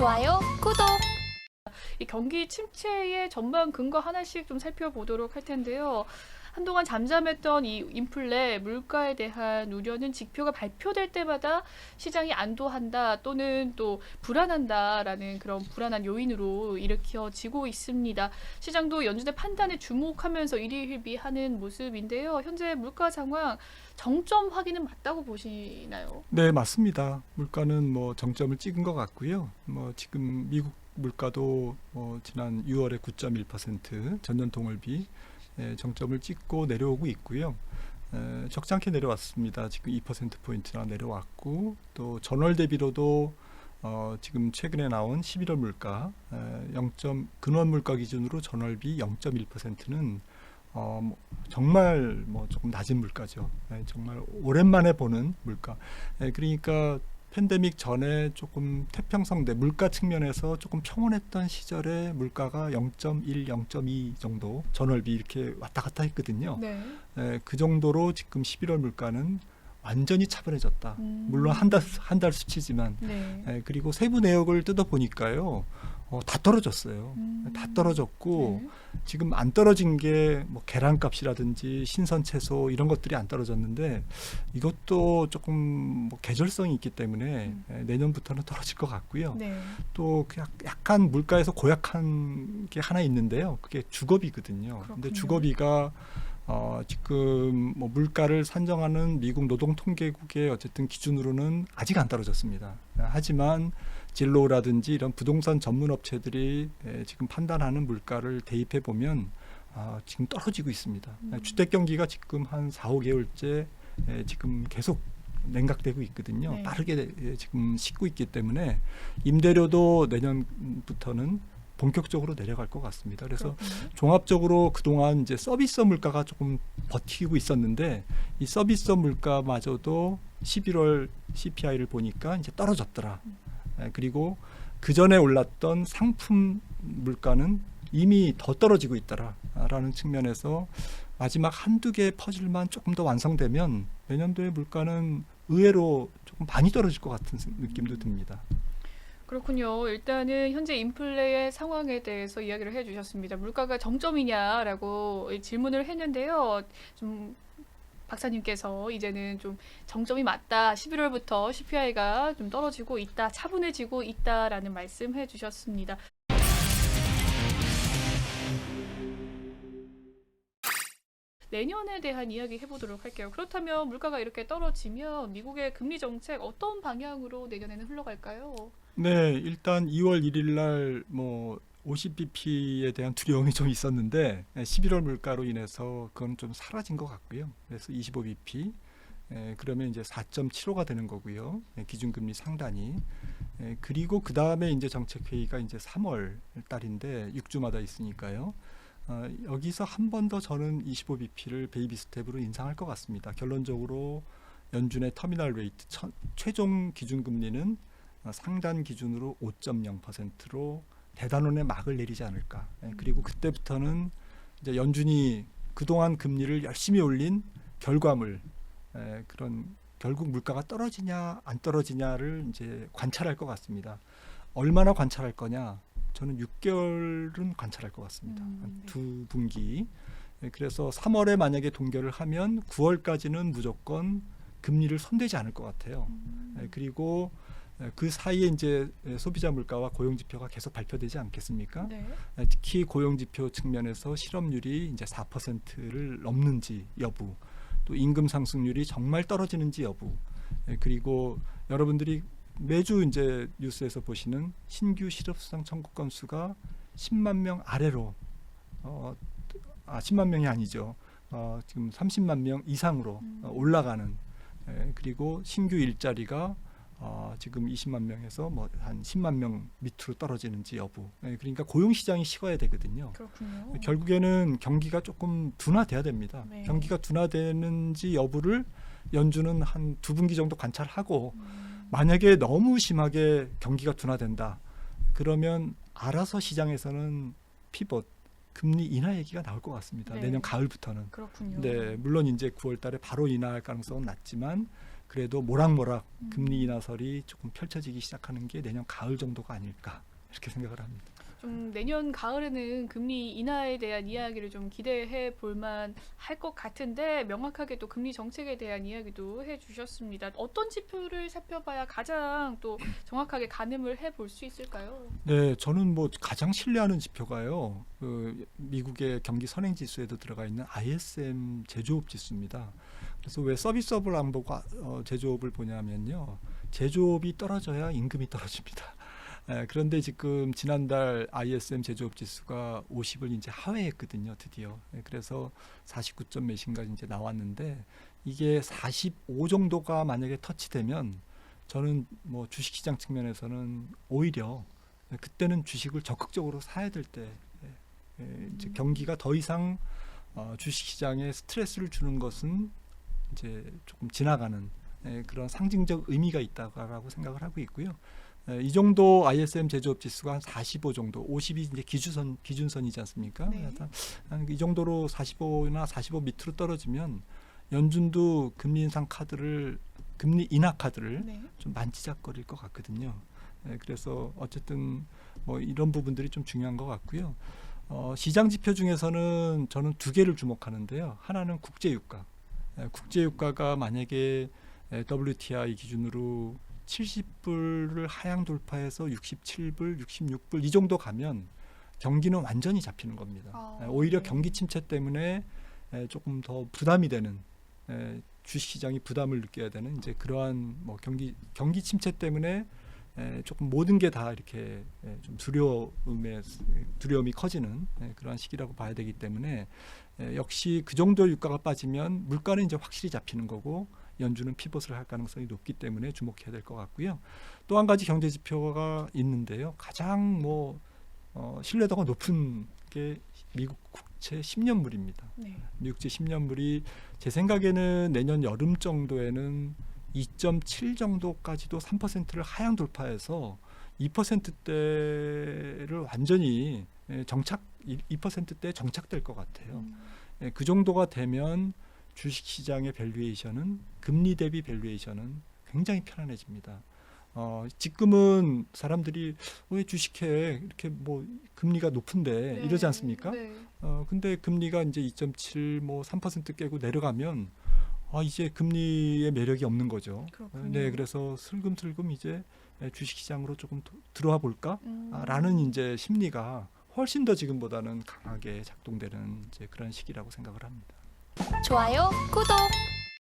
좋아요, 구독. 이 경기 침체의 전반 근거 하나씩 좀 살펴보도록 할 텐데요. 한동안 잠잠했던 이 인플레, 물가에 대한 우려는 지표가 발표될 때마다 시장이 안도한다 또는 또 불안한다라는 그런 불안한 요인으로 일으켜지고 있습니다. 시장도 연준의 판단에 주목하면서 일희일비하는 모습인데요. 현재 물가 상황 정점 확인은 맞다고 보시나요? 네, 맞습니다. 물가는 뭐 정점을 찍은 것 같고요. 뭐 지금 미국 물가도 지난 6월에 9.1% 전년 동월비 정점을 찍고 내려오고 있고요. 적지 않게 내려왔습니다. 지금 2%포인트나 내려왔고 또 전월 대비로도 지금 최근에 나온 11월 물가 근원 물가 기준으로 전월비 0.1%는 정말 조금 낮은 물가죠. 정말 오랜만에 보는 물가. 그러니까 팬데믹 전에 조금 태평성대 물가 측면에서 조금 평온했던 시절에 물가가 0.1, 0.2 정도 전월비 이렇게 왔다 갔다 했거든요. 네. 그 정도로 지금 11월 물가는 완전히 차분해졌다. 물론 한 달 수치지만 네. 그리고 세부 내역을 뜯어보니까요. 다 떨어졌어요. 다 떨어졌고 네. 지금 안 떨어진 게 뭐 계란값이라든지 신선 채소 이런 것들이 안 떨어졌는데 이것도 조금 뭐 계절성이 있기 때문에 내년부터는 떨어질 것 같고요. 네. 또 약간 물가에서 고약한 게 하나 있는데요. 그게 주거비거든요. 그렇군요. 근데 주거비가 지금 뭐 물가를 산정하는 미국 노동통계국의 어쨌든 기준으로는 아직 안 떨어졌습니다. 하지만 진로라든지 이런 부동산 전문 업체들이 지금 판단하는 물가를 대입해 보면 지금 떨어지고 있습니다. 주택 경기가 지금 한 4, 5개월째 지금 계속 냉각되고 있거든요. 네. 빠르게 지금 식고 있기 때문에 임대료도 내년부터는 본격적으로 내려갈 것 같습니다. 그래서 그렇군요. 종합적으로 그동안 이제 서비스업 물가가 조금 버티고 있었는데 이 서비스업 물가마저도 11월 CPI를 보니까 이제 떨어졌더라. 그리고 그 전에 올랐던 상품 물가는 이미 더 떨어지고 있더라라는 측면에서 마지막 한두 개의 퍼즐만 조금 더 완성되면 내년도의 물가는 의외로 조금 많이 떨어질 것 같은 느낌도 듭니다. 그렇군요. 일단은 현재 인플레의 상황에 대해서 이야기를 해주셨습니다. 물가가 정점이냐라고 질문을 했는데요. 좀 박사님께서 이제는 좀 정점이 맞다. 11월부터 CPI가 좀 떨어지고 있다. 차분해지고 있다라는 말씀 해주셨습니다. 내년에 대한 이야기 해보도록 할게요. 그렇다면 물가가 이렇게 떨어지면 미국의 금리 정책 어떤 방향으로 내년에는 흘러갈까요? 네, 일단 2월 1일 날 뭐 50bp에 대한 두려움이 좀 있었는데 11월 물가로 인해서 그건 좀 사라진 것 같고요. 그래서 25bp 그러면 이제 4.75가 되는 거고요. 기준금리 상단이. 그리고 그 다음에 이제 정책회의가 이제 3월 달인데 6주마다 있으니까요. 여기서 한 번 더 저는 25bp를 베이비 스텝으로 인상할 것 같습니다. 결론적으로 연준의 터미널 레이트 최종 기준금리는 상단 기준으로 5.0%로 대단원의 막을 내리지 않을까. 그리고 그때부터는 이제 연준이 그동안 금리를 열심히 올린 결과물, 그런 결국 물가가 떨어지냐 안 떨어지냐를 이제 관찰할 것 같습니다. 얼마나 관찰할 거냐? 저는 6개월은 관찰할 것 같습니다. 한 네. 두 분기. 그래서 3월에 만약에 동결을 하면 9월까지는 무조건 금리를 손대지 않을 것 같아요. 그리고 그 사이에 이제 소비자 물가와 고용 지표가 계속 발표되지 않겠습니까? 네. 특히 고용 지표 측면에서 실업률이 이제 4%를 넘는지 여부, 또 임금 상승률이 정말 떨어지는지 여부, 그리고 여러분들이 매주 이제 뉴스에서 보시는 신규 실업수당 청구 건수가 10만 명 아래로 10만 명이 아니죠. 지금 30만 명 이상으로 올라가는, 그리고 신규 일자리가 지금 20만 명에서 뭐 한 10만 명 밑으로 떨어지는지 여부. 그러니까 고용 시장이 식어야 되거든요. 그렇군요. 결국에는 경기가 조금 둔화돼야 됩니다. 네. 경기가 둔화되는지 여부를 연준은 한 두 분기 정도 관찰하고 만약에 너무 심하게 경기가 둔화된다. 그러면 알아서 시장에서는 피벗 금리 인하 얘기가 나올 것 같습니다. 네. 내년 가을부터는. 그렇군요. 네, 물론 이제 9월 달에 바로 인하할 가능성은 낮지만 그래도 모락모락 금리 인하설이 조금 펼쳐지기 시작하는 게 내년 가을 정도가 아닐까 이렇게 생각을 합니다. 좀 내년 가을에는 금리 인하에 대한 이야기를 좀 기대해 볼만 할 것 같은데 명확하게 또 금리 정책에 대한 이야기도 해주셨습니다. 어떤 지표를 살펴봐야 가장 또 정확하게 가늠을 해볼 수 있을까요? 네, 저는 뭐 가장 신뢰하는 지표가요. 그 미국의 경기 선행 지수에도 들어가 있는 ISM 제조업 지수입니다. 그래서 왜 서비스업을 안 보고 제조업을 보냐면요, 제조업이 떨어져야 임금이 떨어집니다. 그런데 지금 지난달 ISM 제조업 지수가 50을 이제 하회했거든요, 드디어. 그래서 49점 몇인가 이제 나왔는데 이게 45 정도가 만약에 터치되면 저는 뭐 주식시장 측면에서는 오히려 그때는 주식을 적극적으로 사야 될 때, 이제 경기가 더 이상 주식시장에 스트레스를 주는 것은 이제 조금 지나가는 그런 상징적 의미가 있다고 생각을 하고 있고요. 이 정도 ISM 제조업 지수가 한 45 정도, 50이 이제 기준선이지 않습니까? 네. 이 정도로 45나 45 밑으로 떨어지면 연준도 금리 인하 카드를 네. 좀 만지작거릴 것 같거든요. 그래서 어쨌든 뭐 이런 부분들이 좀 중요한 것 같고요. 시장 지표 중에서는 저는 두 개를 주목하는데요. 하나는 국제유가. 국제유가가 만약에 WTI 기준으로 70불을 하향 돌파해서 67불, 66불 이 정도 가면 경기는 완전히 잡히는 겁니다. 오히려 네. 경기 침체 때문에 조금 더 부담이 되는, 주식시장이 부담을 느껴야 되는 이제 그러한 뭐 경기 침체 때문에 조금 모든 게 다 이렇게 좀 두려움이 커지는 그러한 시기라고 봐야 되기 때문에 역시 그 정도 유가가 빠지면 물가는 이제 확실히 잡히는 거고 연준은 피벗을 할 가능성이 높기 때문에 주목해야 될 것 같고요. 또 한 가지 경제 지표가 있는데요. 가장 신뢰도가 높은 게 미국 국채 10년물입니다. 네. 미국채 10년물이 제 생각에는 내년 여름 정도에는 2.7 정도까지도 3%를 하향 돌파해서 2%대를 완전히 2%대에 정착될 것 같아요. 그 정도가 되면 주식시장의 밸류에이션은 금리 대비 밸류에이션은 굉장히 편안해집니다. 지금은 사람들이 왜 주식해 이렇게 뭐 금리가 높은데 네. 이러지 않습니까? 네. 근데 금리가 이제 2.7 뭐 3% 깨고 내려가면 이제 금리의 매력이 없는 거죠. 그렇군요. 네, 그래서 슬금슬금 이제 주식시장으로 조금 들어와 볼까? 라는 이제 심리가 훨씬 더 지금보다는 강하게 작동되는 이제 그런 시기라고 생각을 합니다. 좋아요, 구독!